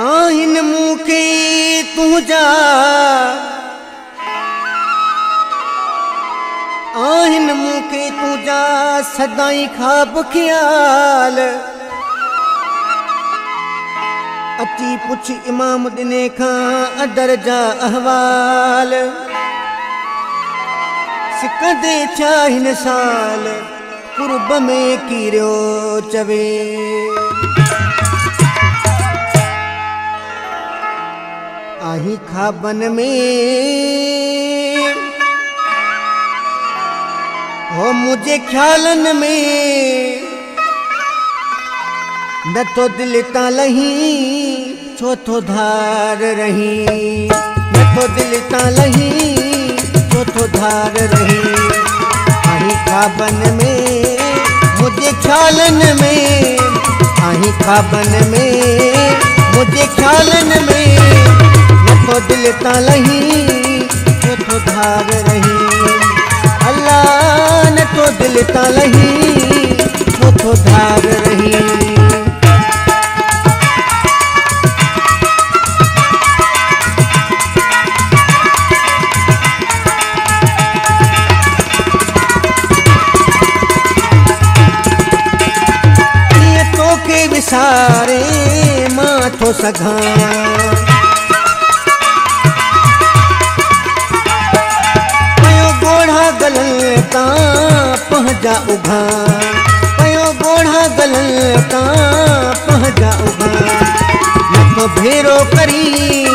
आहिन मूंखे तुंहिंजा आहिन मूंखे तुंहिंजा सदाई ख्वाब ख्याल अची पुछ इमाम दिने खां अदर जा अहवाल सिकंदे छा हिन साल कुर्ब में कीरियो चवे आही ख्वाबन में हो मुझे ख्यालन में न तो दिल ता लही चौथो धार रही न तो दिल ता लही चौथो धार रही आही ख्वाबन में मुझे ख्यालन में आही ख्वाबन में मुझे ख्यालन में न तो दिल ता लही चौथो धार रही अल्लाह न तो दिल ता लही चौथो धार रही विसारे मां थो सघां पयो गोढ़ा गलन तां पंहिंजा उघां पयो गोढ़ा गलन तां पंहिंजा उघां न तो भेरो करी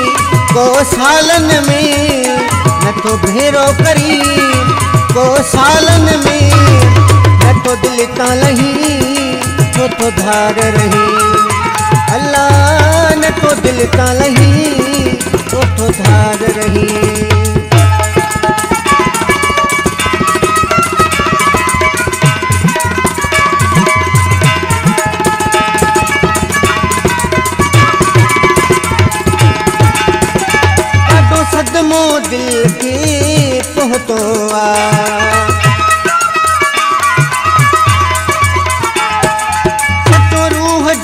को सालन में न तो भेरो करी को सालन में न तो दिल ता लही चौथो धार रही अल्लाह न तो दिल ता लही चौथो धार रही ॾाढो सदमो दिल खे पहुतो आ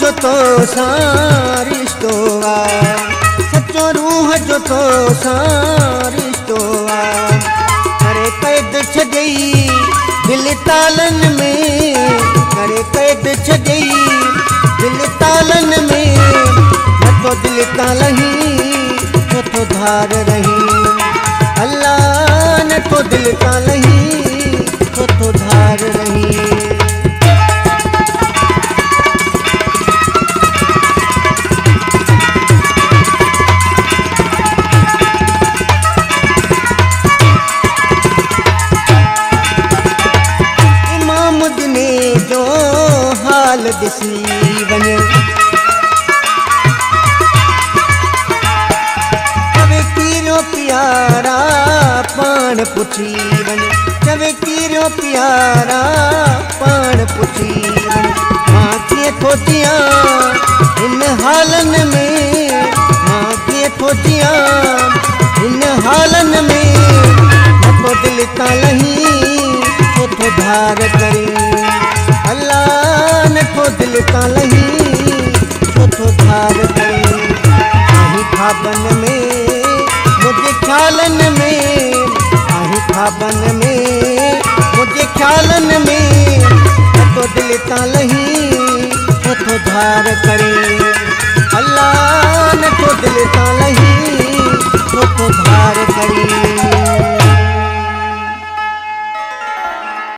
जो तो सारिश्तो आ सच्चो रूह जो तो सारिश्तो आ करे कैद छॾई दिल तालन में करे कैद छॾई दिल तालन में न तो दिल ता लही चौथो धार रही अल्लाह न तो दिल ता लही चौथो धार रही हाल दिसी वञे चवे कीरियो प्यारा पाण पुछी वञे चवे कीरियो प्यारा पाण पुछी वञे मां कीअं थो जियां हिन हालन में मां कीअं थो जियां हिन हालन में न तो दिल ता लही चौथो धार करे अल्लाह न तो दिल ता लही चौथो धार करे आही ख्वाबन में मुझे ख्यालन में आही ख्वाबन में मुझे ख्यालन में न तो दिल ता लही चौथो धार करे अल्लाह न तो दिल ता लही चौथो धार करे